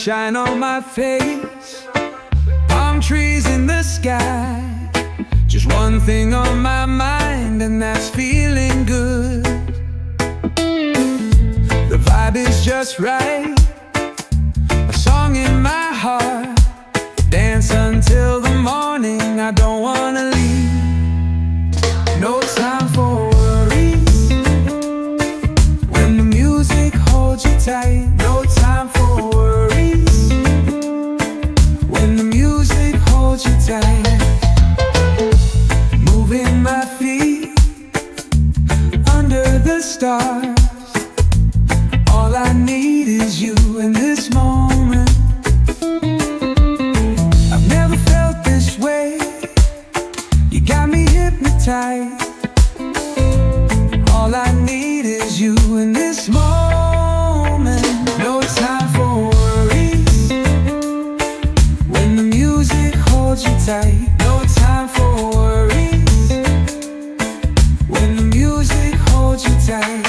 sunshine on my face, palm trees in the sky. Just one thing on my mind, and that's feeling good. The vibe is just right, a song in my heart. Dance until the morning, I don't wanna leave. No time for worries when the music holds you tight. No time for worries when the music holds you tight. Moving my feet under the stars. All I need is you in this moment. I've never felt this way. You got me hypnotized. All I need is you in this moment. No time for worries when the music holds you tight. No time for worries when the music holds you tight.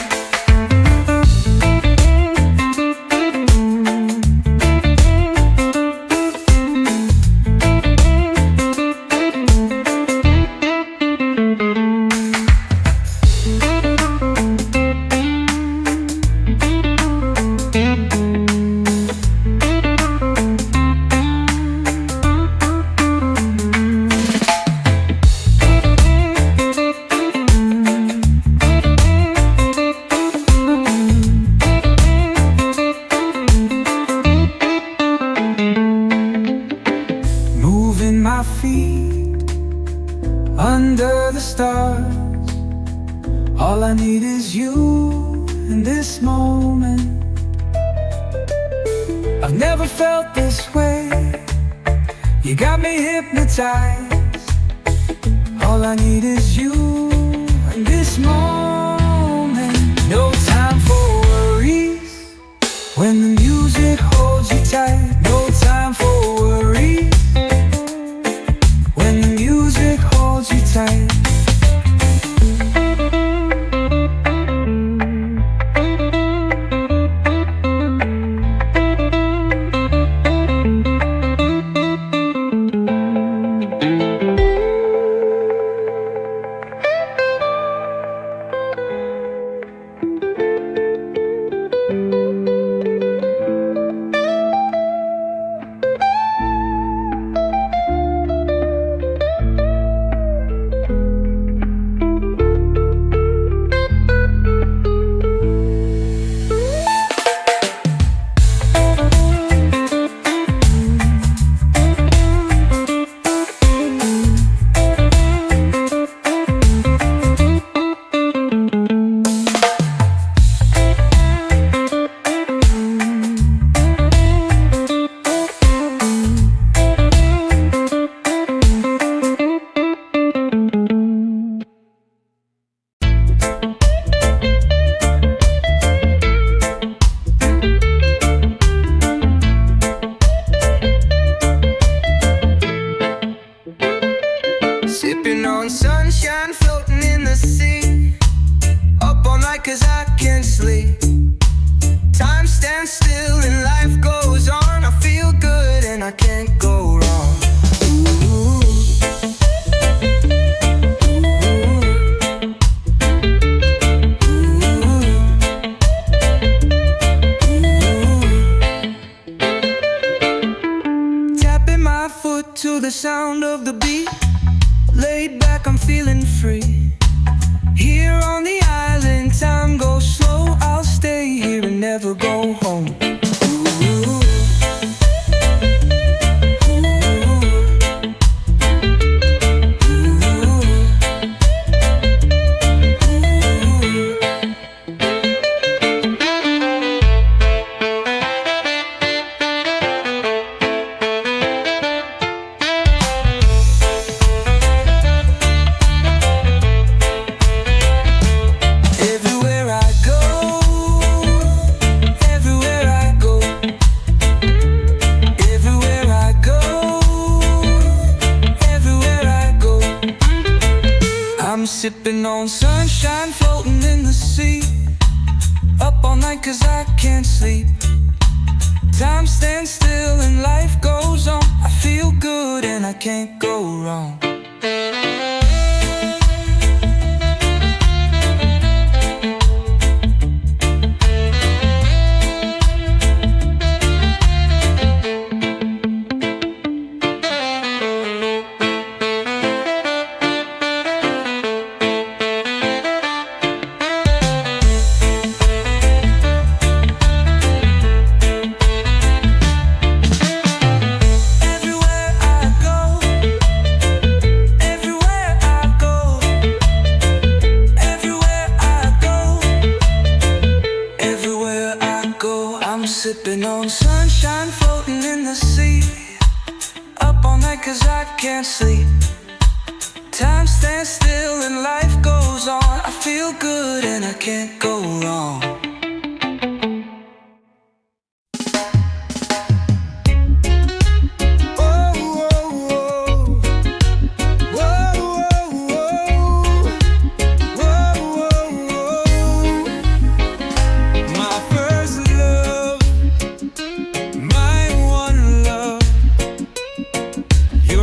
My feet under the stars. All I need is you in this moment. I've never felt this way. You got me hypnotized. All I need is you in this moment. No time for worries when the music holds you tight. No time for worries when the music holds you tight. Sipping on sunshine, floating in the sea. Up all night 'cause I can't sleep. Time stands still and life goes on. I feel good and I can't go wrong. Ooh. Tapping my foot to the sound of the beat. Laid back, I'm feeling free. Here on the island, time goes slow. I'll stay here and never go home. Ooh. Sipping on sunshine, floating in the sea. Up all night 'cause I can't sleep. Time stands still and life goes on. I feel good and I can't go wrong. Sipping on sunshine, floating in the sea. Up all night cause I can't sleep. Time stands still and life goes on. I feel good and I can't go wrong.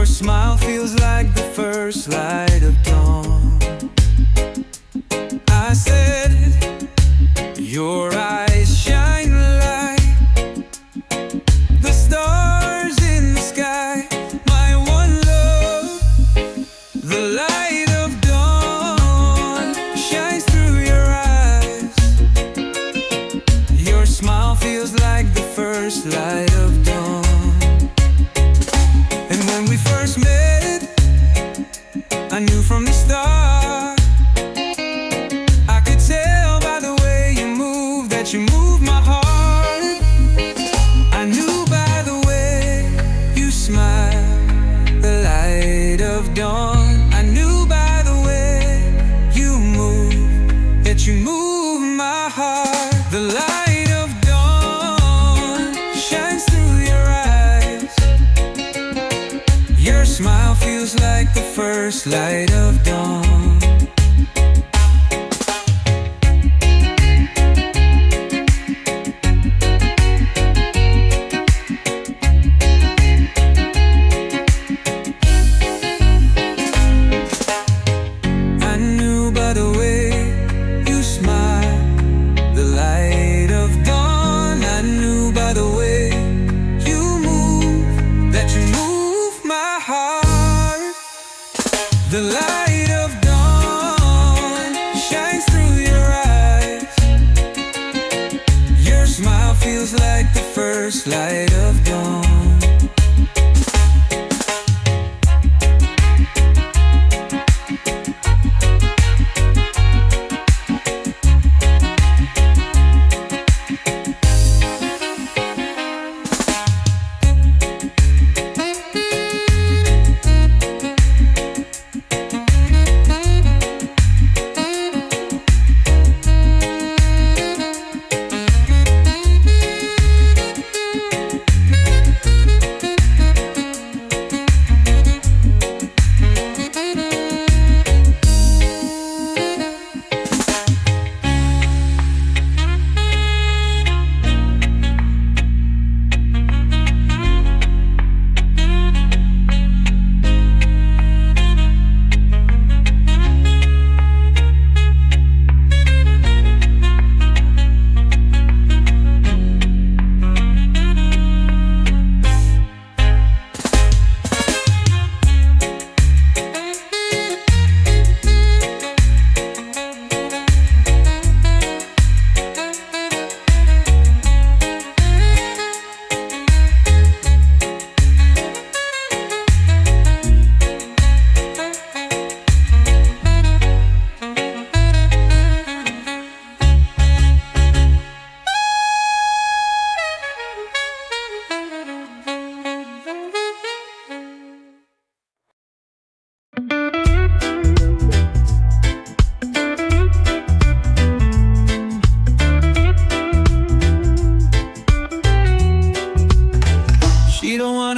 Smile feels like the first light of dawn. I said, your eyes shine like the stars in the sky. My one love, the light of dawn shines through your eyes. Your smile feels like the first light of dawn. And when we first met, I knew from the start. I could tell by the way you move that you moved my heart. I knew by the way you smile, the light of dawn. I knew by the way you move that you move my heart. The light of dawn shines through your eyes. Your smile feels like the first light of dawn. I knew by the way you smile, the light of dawn. I knew by the way you move that you move my heart. The light of dawn shines through your eyes. Your smile feels like the first light of dawn.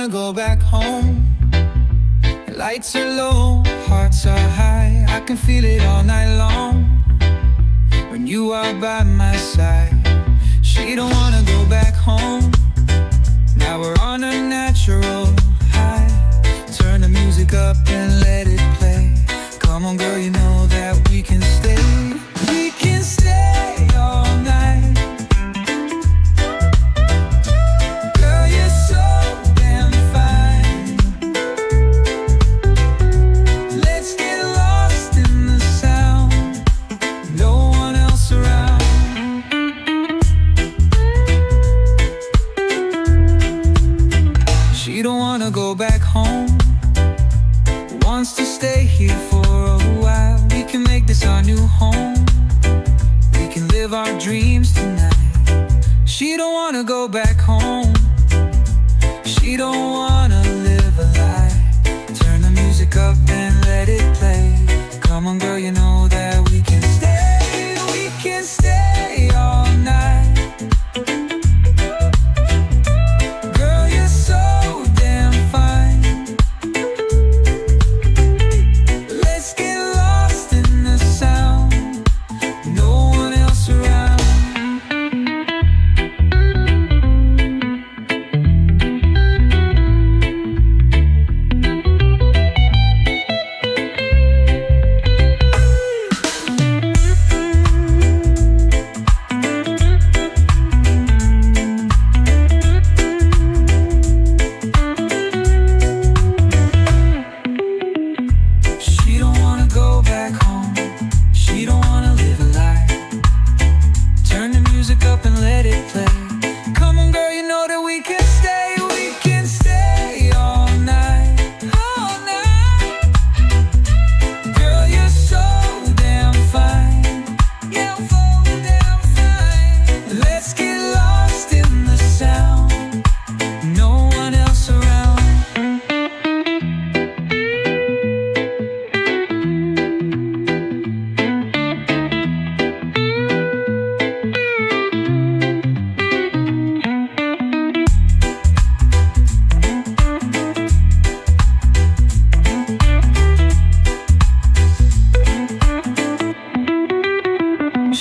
go back home. Lights are low, hearts are high. I can feel it all night long when you are by my side. She don't wanna go back home. Now we're on a natural high. Turn the music up and let it play. Come on girl, you know that we can stay. We can stay all night. Girl, you're so damn fine. Let's get lost in the sound. No one else around. She don't wanna go back home, wants to stay here for a while. We can make this our new home. We can live our dreams tonight. She don't wanna go back home. She don't wanna live a lie. Turn the music up and let it play. Come on girl, you know that we can stay. We can stay all night.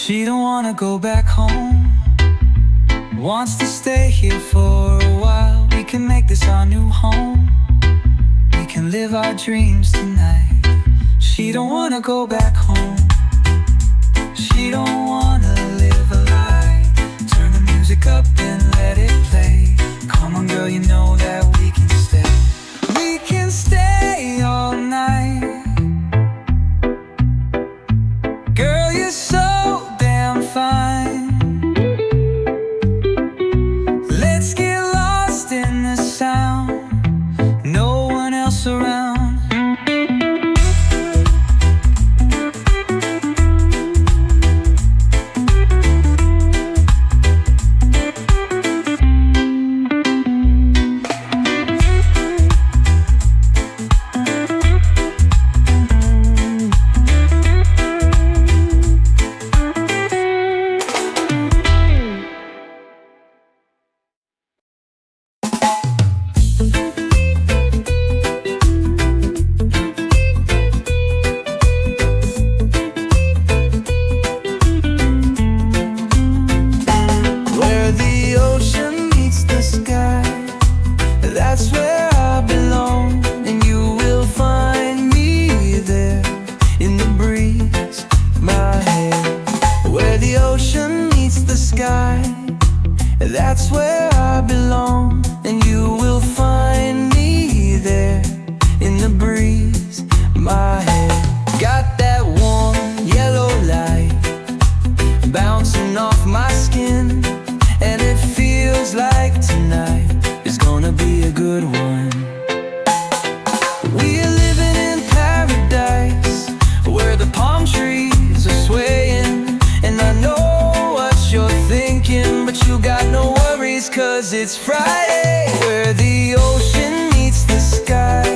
She don't wanna go back home, wants to stay here for a while. We can make this our new home. We can live our dreams tonight. She don't wanna go back home. She don't wanna live a lie. Turn the music up and let it play. Come on girl, you know that we can stay. We can stay all night. Girl, you're so fine. Let's get lost in the sound. No one else around. That's where I belong, and you will find me there in the breeze, my hair. Where the ocean meets the sky, that's where I belong, and you will find me there in the breeze, my hair. Got that warm yellow light bouncing off my skin, and it feels like tonight is gonna be a good one. We're living in paradise, where the palm trees are swaying. And I know what you're thinking, but you got no worries, 'cause it's Friday. Where the ocean meets the sky,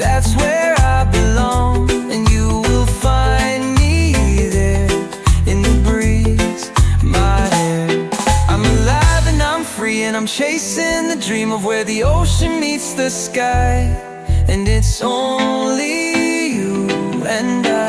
that's where I belong, and you will find me there in the breeze, my hair. I'm alive and I'm free, and I'm chasing the dream of where the ocean meets the sky, and it's only you and I.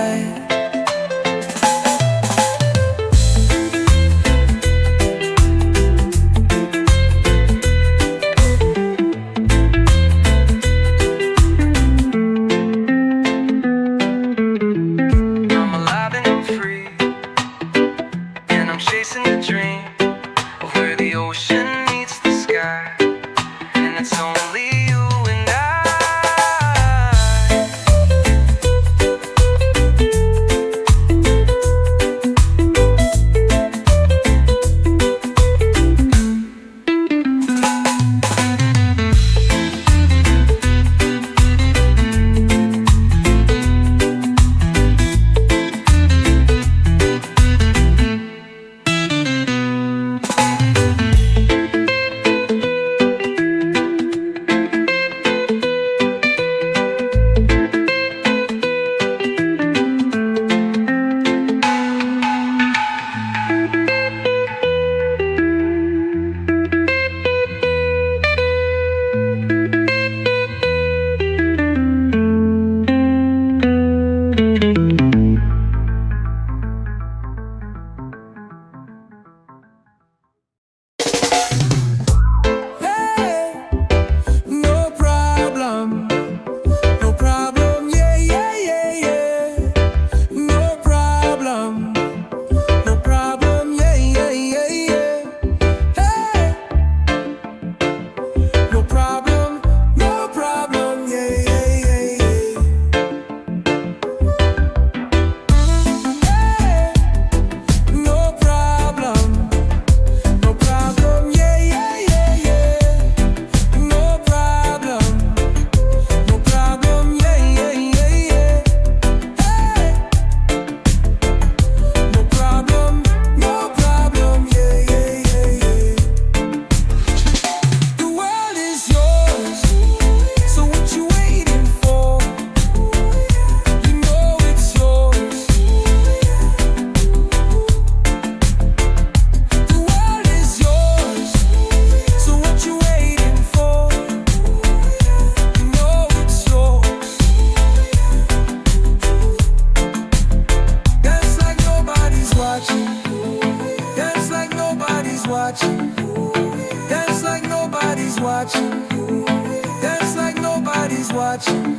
watching.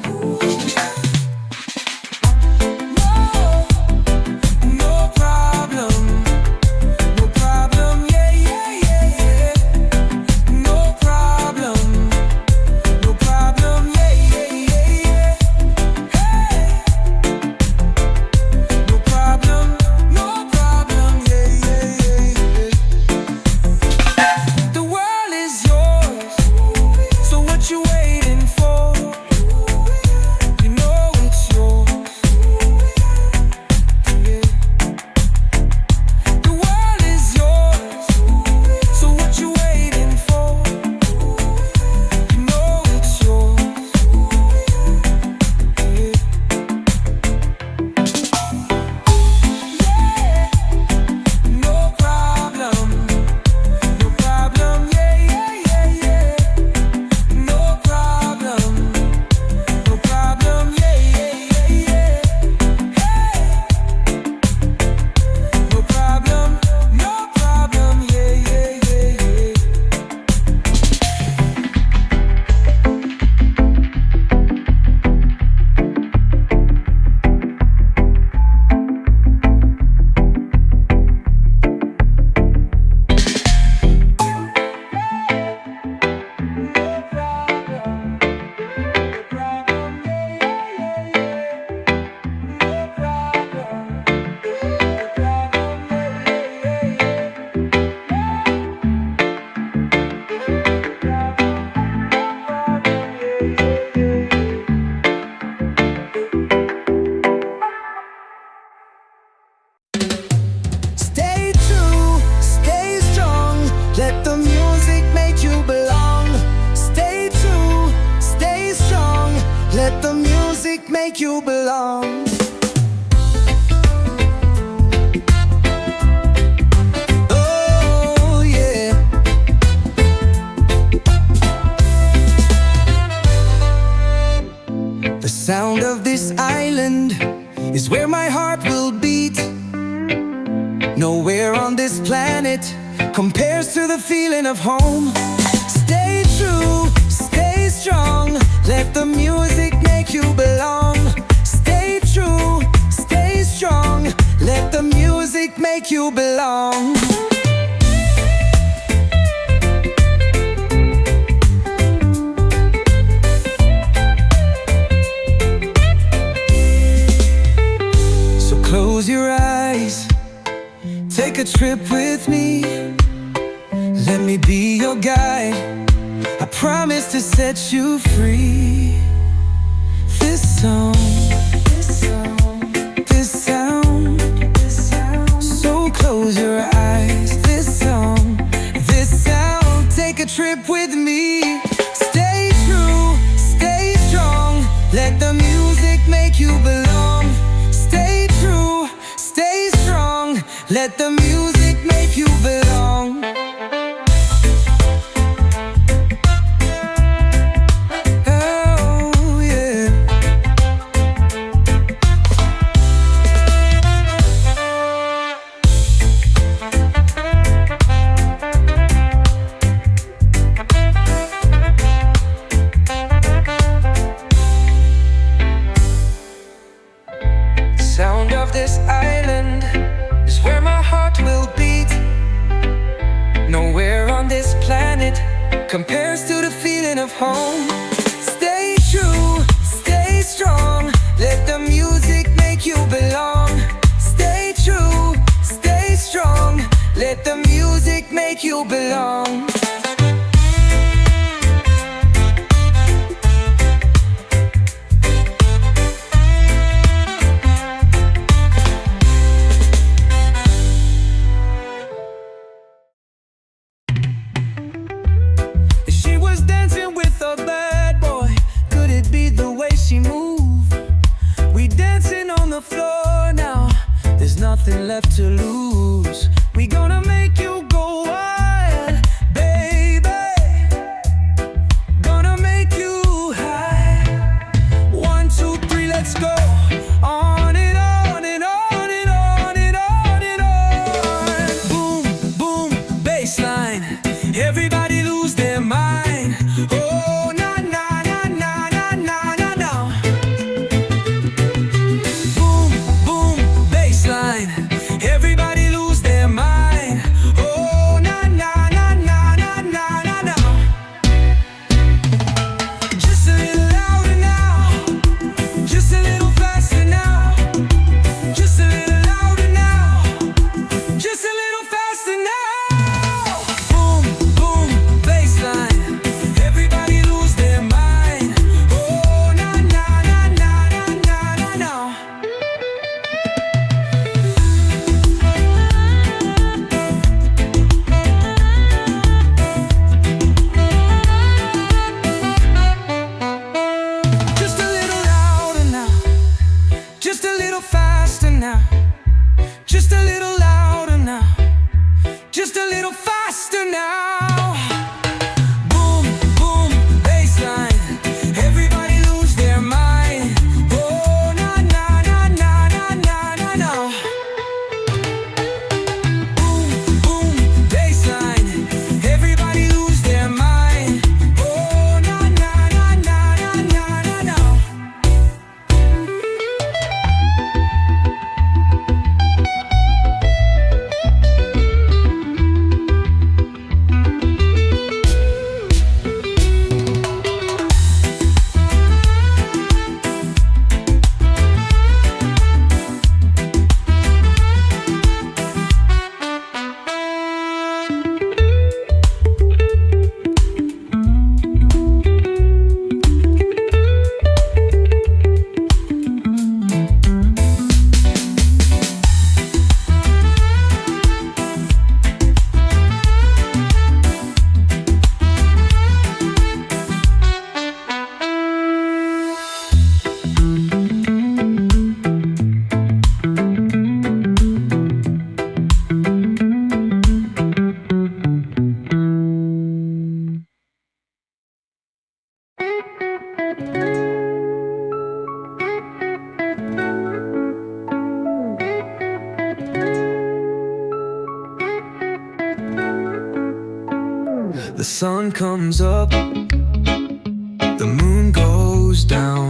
Let the music make you belong. Stay true, stay strong. Let the music make you belong. Oh yeah. The sound of this island is where my heart will beat. Nowhere on this planet compares to the feeling of home. Stay true, stay strong. Let the music make you belong. Stay true, stay strong. Let the music make you belong. So close your eyes, take a trip with me. Let me be your guide. I promise to set you free. This song, this sound. So close your eyes. This song, this sound. Take a trip with me. Stay true, stay strong. Let the music make you belong. Stay true, stay strong. Let the music make you belong. Sound of this island is where my heart will beat. Nowhere on this planet compares to the feeling of home. Stay true, stay strong. Let the music make you belong. Stay true, stay strong. Let the music make you belong. Nothing left to lose. We gonna make you go wild, baby. Gonna make you high. 1, 2, 3, let's go. On and on and on and on and on and on. Boom, boom, bassline. Everybody lose their mind. Oh, na na na na na na sun comes up, the moon goes down.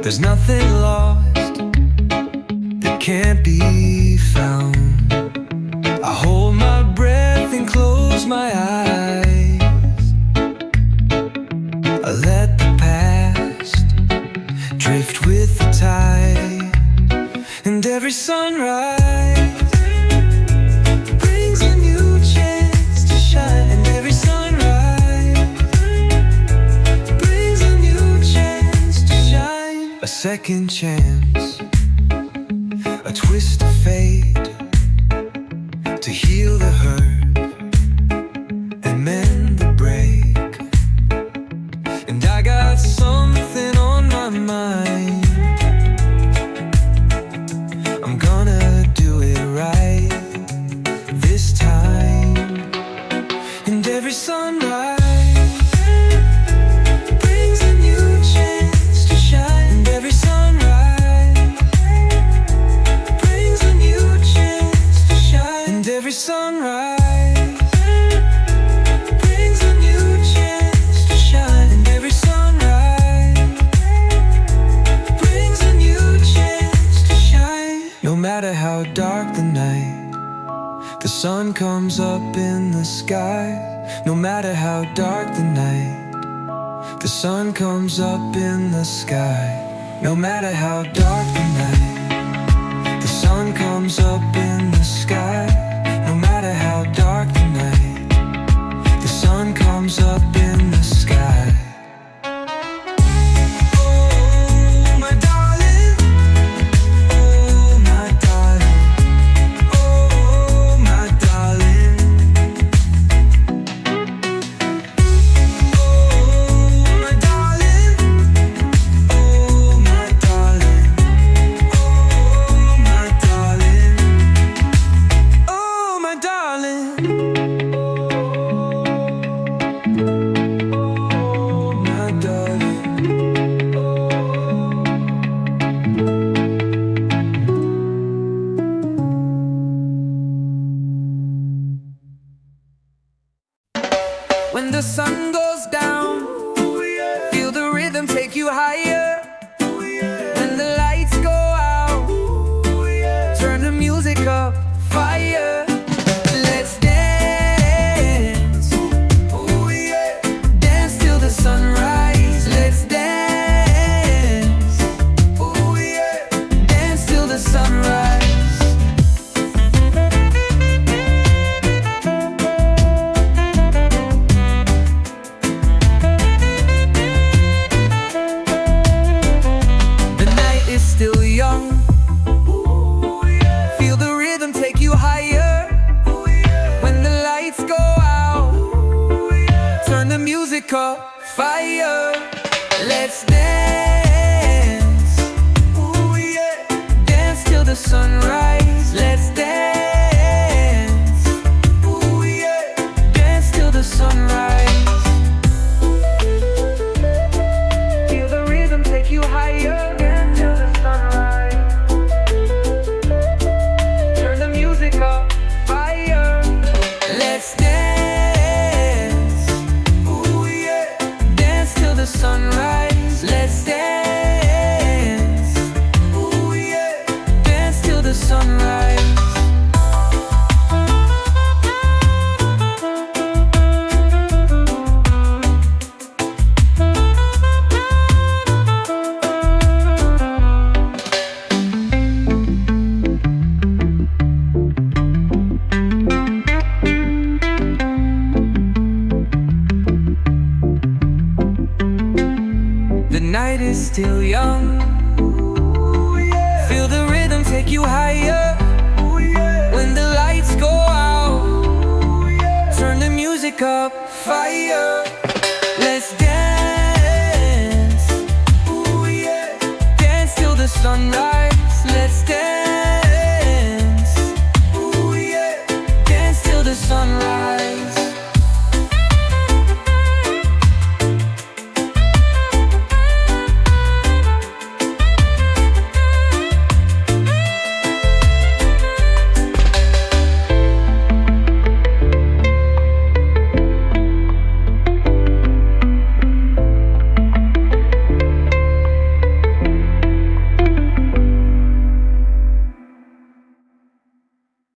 There's nothing lost that can't be found. I hold my breath and close my eyes. I let the past drift with the tide. And every sunrise brings a new chance to shine. And every sunrise brings a new chance to shine. A second chance, a twist of fate, to heal the hurt and mend the break. And I got something on my mind. I'm gonna do it right this time. And every sunrise brings a new chance to shine. And every sunrise brings a new chance to shine. And every sunrise brings a new chance to shine. And every sunrise brings a new chance to shine. No matter how dark the night, the sun comes up in the sky. No matter how dark the night, the sun comes up in the sky. No matter how dark the night, the sun comes up in the sky. No matter how dark the night, the sun comes up in the sky. Oh, my darling. Oh, my darling. Oh, my darling. Oh, my darling. Oh, my darling. Oh, my darling. Oh, my darling. Oh, my darling. When the sun goes down, feel the rhythm take you higher. When the lights go out, turn the music up, fire. Let's dance, oh yeah. Dance till the sunrise. Let's dance, oh yeah. Dance till the sunrise. The night is still young. Feel the rhythm take you higher. When the lights go out, turn the music up, fire. Let's dance, oh yeah. Dance till the sunrise. Let's dance, oh yeah. Dance till the sunrise. Feel the rhythm take you higher. Dance till the sunrise. Turn the music up, fire. Let's dance, oh yeah. Dance till the sunrise. Let's dance, oh yeah. Dance till the sunrise. The night is still young. Feel the rhythm take you higher. When the lights go out, turn the music up, fire.